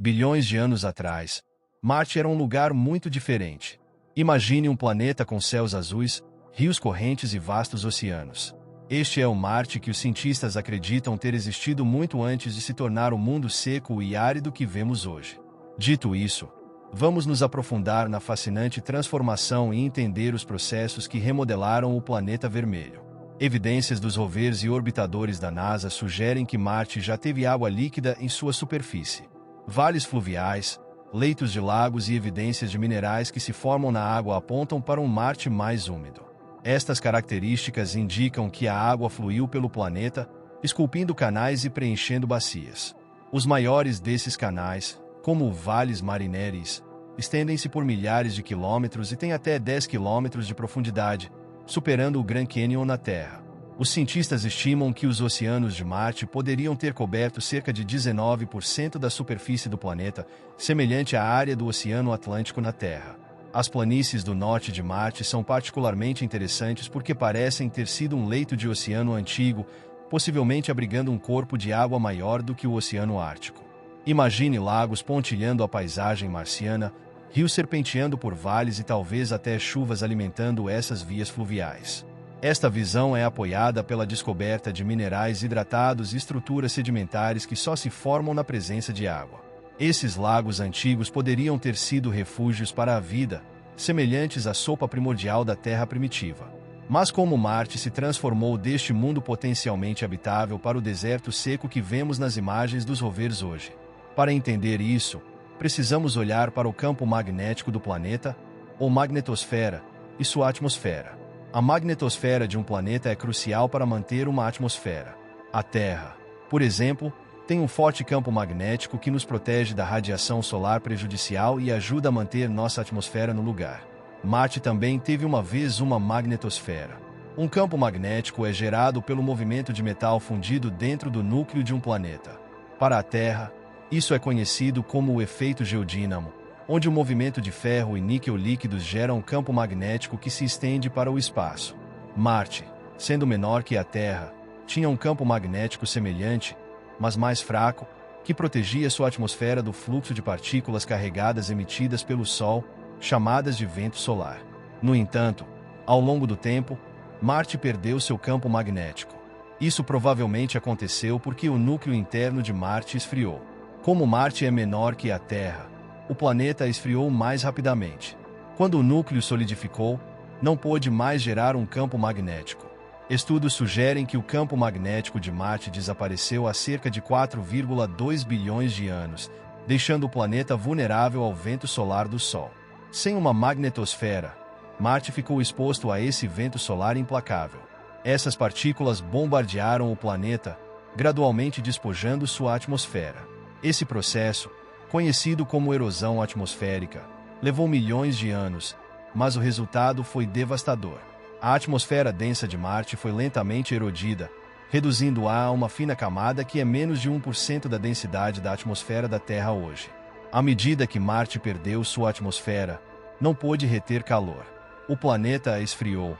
Bilhões de anos atrás, Marte era um lugar muito diferente. Imagine um planeta com céus azuis, rios correntes e vastos oceanos. Este é o Marte que os cientistas acreditam ter existido muito antes de se tornar o mundo seco e árido que vemos hoje. Dito isso, vamos nos aprofundar na fascinante transformação e entender os processos que remodelaram o planeta vermelho. Evidências dos rovers e orbitadores da NASA sugerem que Marte já teve água líquida em sua superfície. Vales fluviais, leitos de lagos e evidências de minerais que se formam na água apontam para um Marte mais úmido. Estas características indicam que a água fluiu pelo planeta, esculpindo canais e preenchendo bacias. Os maiores desses canais, como vales marineris, estendem-se por milhares de quilômetros e têm até 10 quilômetros de profundidade, superando o Grand Canyon na Terra. Os cientistas estimam que os oceanos de Marte poderiam ter coberto cerca de 19% da superfície do planeta, semelhante à área do Oceano Atlântico na Terra. As planícies do norte de Marte são particularmente interessantes porque parecem ter sido um leito de oceano antigo, possivelmente abrigando um corpo de água maior do que o Oceano Ártico. Imagine lagos pontilhando a paisagem marciana, rios serpenteando por vales e talvez até chuvas alimentando essas vias fluviais. Esta visão é apoiada pela descoberta de minerais hidratados e estruturas sedimentares que só se formam na presença de água. Esses lagos antigos poderiam ter sido refúgios para a vida, semelhantes à sopa primordial da Terra primitiva. Mas como Marte se transformou deste mundo potencialmente habitável para o deserto seco que vemos nas imagens dos rovers hoje? Para entender isso, precisamos olhar para o campo magnético do planeta, ou magnetosfera, e sua atmosfera. A magnetosfera de um planeta é crucial para manter uma atmosfera. A Terra, por exemplo, tem um forte campo magnético que nos protege da radiação solar prejudicial e ajuda a manter nossa atmosfera no lugar. Marte também teve uma vez uma magnetosfera. Um campo magnético é gerado pelo movimento de metal fundido dentro do núcleo de um planeta. Para a Terra, isso é conhecido como o efeito geodínamo, onde o movimento de ferro e níquel líquidos gera um campo magnético que se estende para o espaço. Marte, sendo menor que a Terra, tinha um campo magnético semelhante, mas mais fraco, que protegia sua atmosfera do fluxo de partículas carregadas emitidas pelo Sol, chamadas de vento solar. No entanto, ao longo do tempo, Marte perdeu seu campo magnético. Isso provavelmente aconteceu porque o núcleo interno de Marte esfriou. Como Marte é menor que a Terra, o planeta esfriou mais rapidamente. Quando o núcleo solidificou, não pôde mais gerar um campo magnético. Estudos sugerem que o campo magnético de Marte desapareceu há cerca de 4,2 bilhões de anos, deixando o planeta vulnerável ao vento solar do Sol. Sem uma magnetosfera, Marte ficou exposto a esse vento solar implacável. Essas partículas bombardearam o planeta, gradualmente despojando sua atmosfera. Esse processo, conhecido como erosão atmosférica, levou milhões de anos, mas o resultado foi devastador. A atmosfera densa de Marte foi lentamente erodida, reduzindo-a a uma fina camada que é menos de 1% da densidade da atmosfera da Terra hoje. À medida que Marte perdeu sua atmosfera, não pôde reter calor. O planeta esfriou,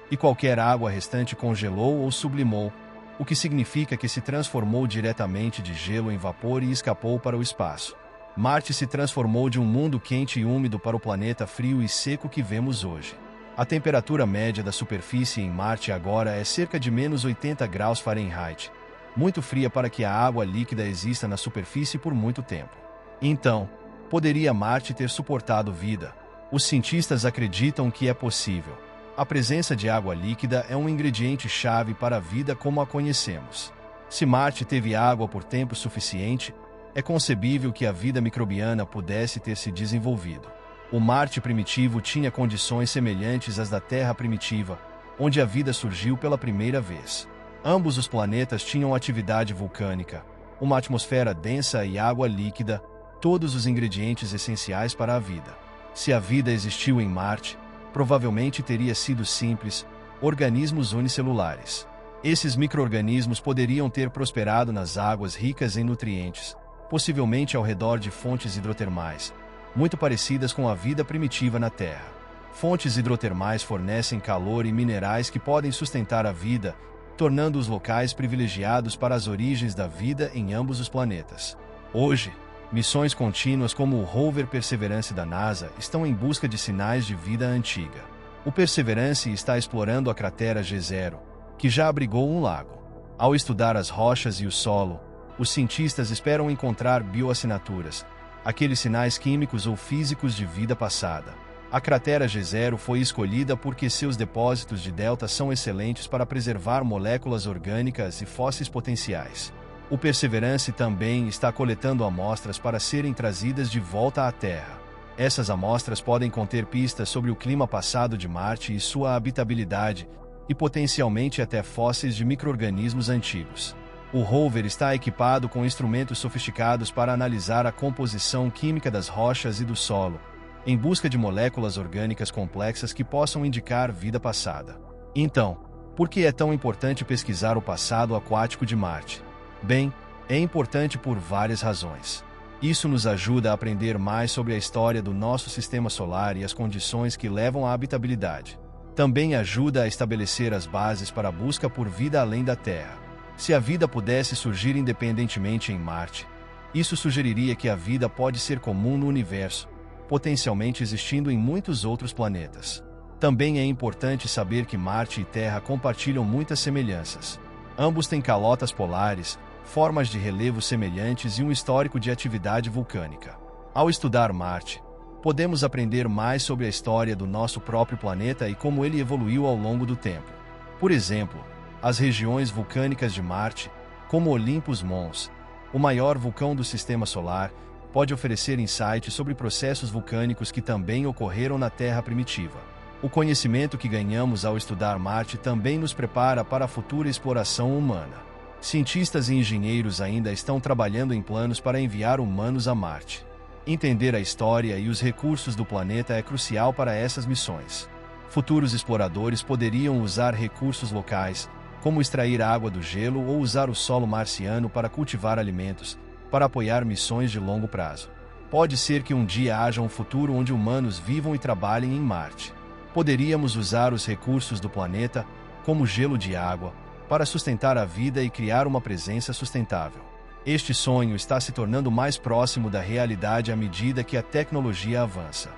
e qualquer água restante congelou ou sublimou, o que significa que se transformou diretamente de gelo em vapor e escapou para o espaço. Marte se transformou de um mundo quente e úmido para o planeta frio e seco que vemos hoje. A temperatura média da superfície em Marte agora é cerca de menos 80 graus Fahrenheit, muito fria para que a água líquida exista na superfície por muito tempo. Então, poderia Marte ter suportado vida? Os cientistas acreditam que é possível. A presença de água líquida é um ingrediente-chave para a vida como a conhecemos. Se Marte teve água por tempo suficiente, é concebível que a vida microbiana pudesse ter se desenvolvido. O Marte primitivo tinha condições semelhantes às da Terra primitiva, onde a vida surgiu pela primeira vez. Ambos os planetas tinham atividade vulcânica, uma atmosfera densa e água líquida, todos os ingredientes essenciais para a vida. Se a vida existiu em Marte, provavelmente teria sido simples, organismos unicelulares. Esses micro-organismos poderiam ter prosperado nas águas ricas em nutrientes, possivelmente ao redor de fontes hidrotermais, muito parecidas com a vida primitiva na Terra. Fontes hidrotermais fornecem calor e minerais que podem sustentar a vida, tornando os locais privilegiados para as origens da vida em ambos os planetas. Hoje, Missões contínuas como o rover Perseverance da NASA estão em busca de sinais de vida antiga. O Perseverance está explorando a cratera G0, que já abrigou um lago. Ao estudar as rochas e o solo, os cientistas esperam encontrar bioassinaturas, aqueles sinais químicos ou físicos de vida passada. A cratera G0 foi escolhida porque seus depósitos de delta são excelentes para preservar moléculas orgânicas e fósseis potenciais. O Perseverance também está coletando amostras para serem trazidas de volta à Terra. Essas amostras podem conter pistas sobre o clima passado de Marte e sua habitabilidade, e potencialmente até fósseis de micro-organismos antigos. O rover está equipado com instrumentos sofisticados para analisar a composição química das rochas e do solo, em busca de moléculas orgânicas complexas que possam indicar vida passada. Então, por que é tão importante pesquisar o passado aquático de Marte? Bem, é importante por várias razões. Isso nos ajuda a aprender mais sobre a história do nosso sistema solar e as condições que levam à habitabilidade. Também ajuda a estabelecer as bases para a busca por vida além da Terra. Se a vida pudesse surgir independentemente em Marte, isso sugeriria que a vida pode ser comum no universo, potencialmente existindo em muitos outros planetas. Também é importante saber que Marte e Terra compartilham muitas semelhanças. Ambos têm calotas polares, formas de relevo semelhantes e um histórico de atividade vulcânica. Ao estudar Marte, podemos aprender mais sobre a história do nosso próprio planeta e como ele evoluiu ao longo do tempo. Por exemplo, as regiões vulcânicas de Marte, como Olympus Mons, o maior vulcão do Sistema Solar, pode oferecer insights sobre processos vulcânicos que também ocorreram na Terra primitiva. O conhecimento que ganhamos ao estudar Marte também nos prepara para a futura exploração humana. Cientistas e engenheiros ainda estão trabalhando em planos para enviar humanos a Marte. Entender a história e os recursos do planeta é crucial para essas missões. Futuros exploradores poderiam usar recursos locais, como extrair água do gelo ou usar o solo marciano para cultivar alimentos, para apoiar missões de longo prazo. Pode ser que um dia haja um futuro onde humanos vivam e trabalhem em Marte. Poderíamos usar os recursos do planeta, como gelo de água, para sustentar a vida e criar uma presença sustentável. Este sonho está se tornando mais próximo da realidade à medida que a tecnologia avança.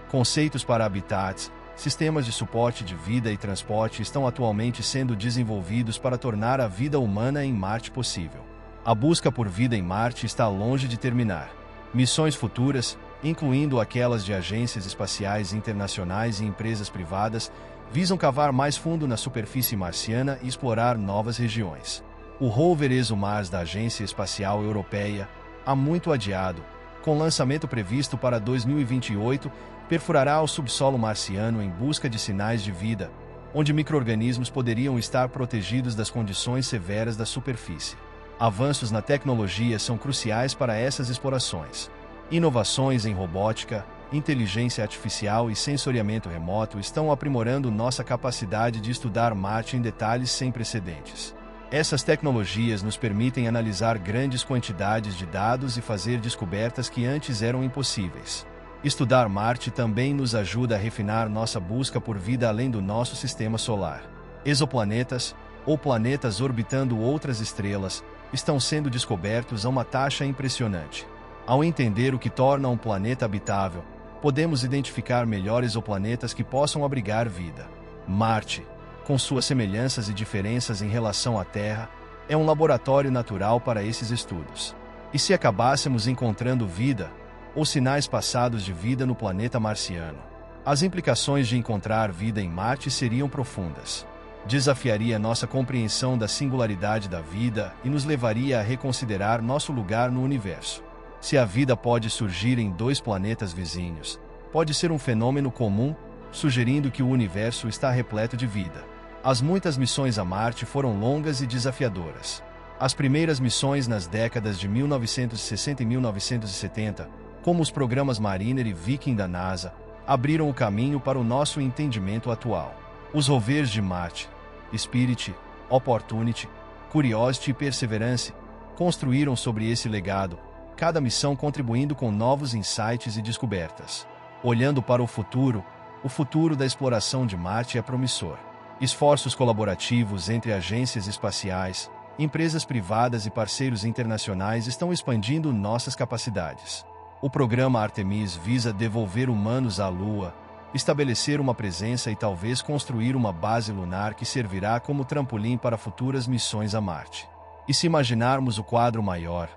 Conceitos para habitats, sistemas de suporte de vida e transporte estão atualmente sendo desenvolvidos para tornar a vida humana em Marte possível. A busca por vida em Marte está longe de terminar. Missões futuras, incluindo aquelas de agências espaciais internacionais e empresas privadas, visam cavar mais fundo na superfície marciana e explorar novas regiões. O rover ExoMars da Agência Espacial Europeia, há muito adiado, com lançamento previsto para 2028, perfurará o subsolo marciano em busca de sinais de vida, onde micro-organismos poderiam estar protegidos das condições severas da superfície. Avanços na tecnologia são cruciais para essas explorações. Inovações em robótica, inteligência artificial e sensoriamento remoto estão aprimorando nossa capacidade de estudar Marte em detalhes sem precedentes. Essas tecnologias nos permitem analisar grandes quantidades de dados e fazer descobertas que antes eram impossíveis. Estudar Marte também nos ajuda a refinar nossa busca por vida além do nosso sistema solar. Exoplanetas, ou planetas orbitando outras estrelas, estão sendo descobertos a uma taxa impressionante. Ao entender o que torna um planeta habitável, podemos identificar melhor exoplanetas que possam abrigar vida. Marte, com suas semelhanças e diferenças em relação à Terra, é um laboratório natural para esses estudos. E se acabássemos encontrando vida, ou sinais passados de vida no planeta marciano, as implicações de encontrar vida em Marte seriam profundas. Desafiaria nossa compreensão da singularidade da vida e nos levaria a reconsiderar nosso lugar no universo. Se a vida pode surgir em dois planetas vizinhos, pode ser um fenômeno comum, sugerindo que o universo está repleto de vida. As muitas missões a Marte foram longas e desafiadoras. As primeiras missões nas décadas de 1960 e 1970, como os programas Mariner e Viking da NASA, abriram o caminho para o nosso entendimento atual. Os rovers de Marte, Spirit, Opportunity, Curiosity e Perseverance, construíram sobre esse legado, cada missão contribuindo com novos insights e descobertas. Olhando para o futuro da exploração de Marte é promissor. Esforços colaborativos entre agências espaciais, Empresas privadas e parceiros internacionais estão expandindo nossas capacidades. O programa Artemis visa devolver humanos à Lua, estabelecer uma presença e talvez construir uma base lunar que servirá como trampolim para futuras missões a Marte. E se imaginarmos o quadro maior,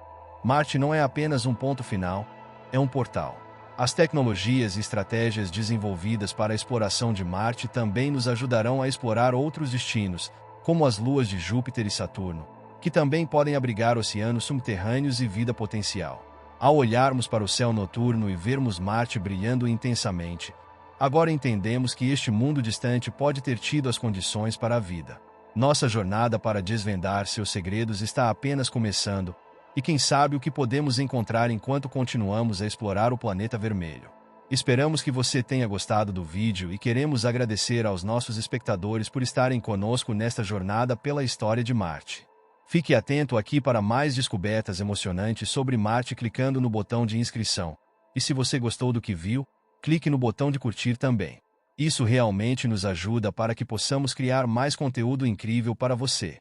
Marte não é apenas um ponto final, é um portal. As tecnologias e estratégias desenvolvidas para a exploração de Marte também nos ajudarão a explorar outros destinos, como as luas de Júpiter e Saturno, que também podem abrigar oceanos subterrâneos e vida potencial. Ao olharmos para o céu noturno e vermos Marte brilhando intensamente, agora entendemos que este mundo distante pode ter tido as condições para a vida. Nossa jornada para desvendar seus segredos está apenas começando, e quem sabe o que podemos encontrar enquanto continuamos a explorar o planeta vermelho. Esperamos que você tenha gostado do vídeo e queremos agradecer aos nossos espectadores por estarem conosco nesta jornada pela história de Marte. Fique atento aqui para mais descobertas emocionantes sobre Marte clicando no botão de inscrição. E se você gostou do que viu, clique no botão de curtir também. Isso realmente nos ajuda para que possamos criar mais conteúdo incrível para você.